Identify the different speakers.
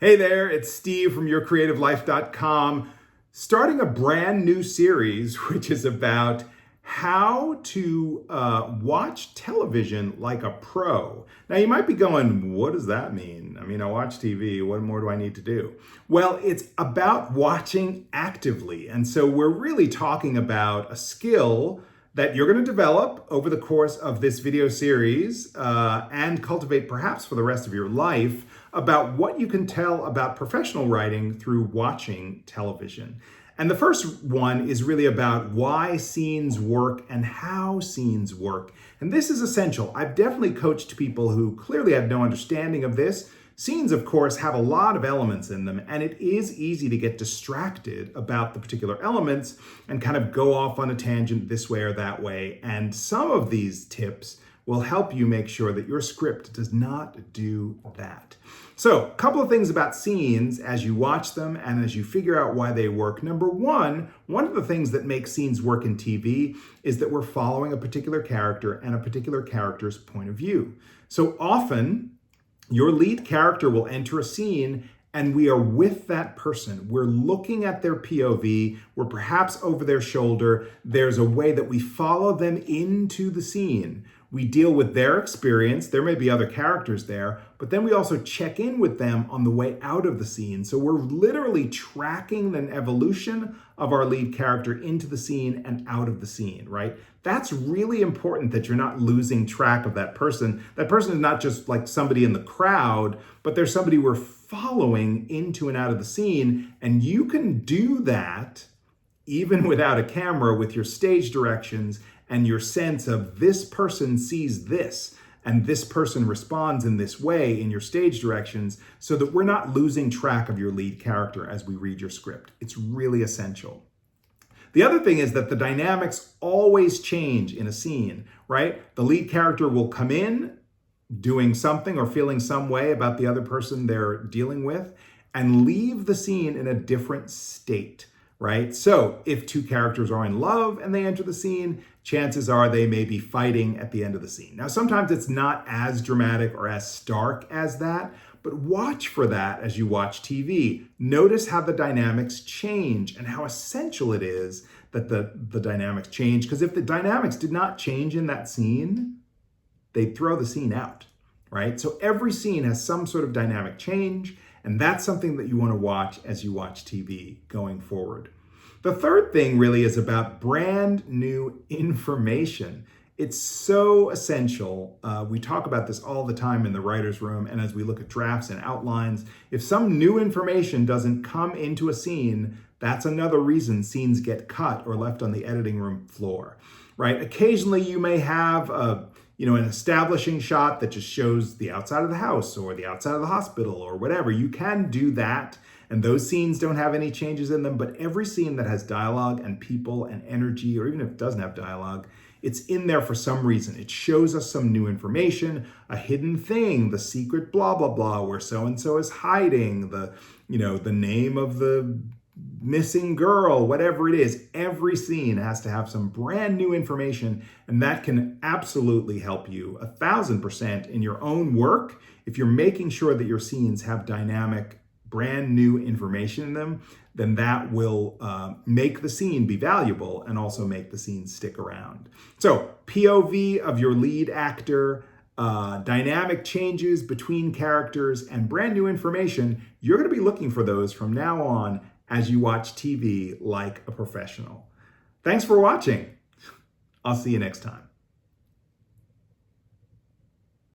Speaker 1: Hey there, it's Steve from yourcreativelife.com, starting a brand new series which is about how to watch television like a pro. Now you might be going, what does that mean? I watch TV, what more do I need to do? Well, it's about watching actively. And so we're really talking about a skill that you're going to develop over the course of this video series and cultivate perhaps for the rest of your life about what you can tell about professional writing through watching television. And the first one is really about why scenes work and how scenes work. And this is essential. I've definitely coached people who clearly had no understanding of this. Scenes, of course, have a lot of elements in them, and it is easy to get distracted about the particular elements and kind of go off on a tangent this way or that way. And some of these tips will help you make sure that your script does not do that. So, a couple of things about scenes as you watch them and as you figure out why they work. Number one of the things that makes scenes work in TV is that we're following a particular character and a particular character's point of view. So often, your lead character will enter a scene and we are with that person. We're looking at their POV. We're perhaps over their shoulder. There's a way that we follow them into the scene. We deal with their experience. There may be other characters there, but then we also check in with them on the way out of the scene. So we're literally tracking an evolution of our lead character into the scene and out of the scene, right? That's really important that you're not losing track of that person. That person is not just like somebody in the crowd, but there's somebody we're following into and out of the scene. And you can do that even without a camera with your stage directions and your sense of this person sees this and this person responds in this way in your stage directions so that we're not losing track of your lead character as we read your script. It's really essential. The other thing is that the dynamics always change in a scene, right? The lead character will come in doing something or feeling some way about the other person they're dealing with and leave the scene in a different state, right? So if two characters are in love and they enter the scene, chances are they may be fighting at the end of the scene. Now, sometimes it's not as dramatic or as stark as that, but watch for that as you watch TV. Notice how the dynamics change and how essential it is that the dynamics change. Because if the dynamics did not change in that scene, they'd throw the scene out, right? So every scene has some sort of dynamic change, and that's something that you want to watch as you watch TV going forward. The third thing really is about brand new information. It's so essential. We talk about this all the time in the writer's room and as we look at drafts and outlines. If some new information doesn't come into a scene, that's another reason scenes get cut or left on the editing room floor, right? Occasionally you may have an establishing shot that just shows the outside of the house or the outside of the hospital or whatever. You can do that, and those scenes don't have any changes in them, but every scene that has dialogue and people and energy, or even if it doesn't have dialogue, it's in there for some reason. It shows us some new information, a hidden thing, the secret blah, blah, blah, where so-and-so is hiding, the name of the missing girl, whatever it is. Every scene has to have some brand new information, and that can absolutely help you 1,000% in your own work. If you're making sure that your scenes have dynamic, brand new information in them, then that will make the scene be valuable and also make the scene stick around. So POV of your lead actor, dynamic changes between characters, and brand new information, you're going to be looking for those from now on as you watch TV like a professional. Thanks for watching. I'll see you next time.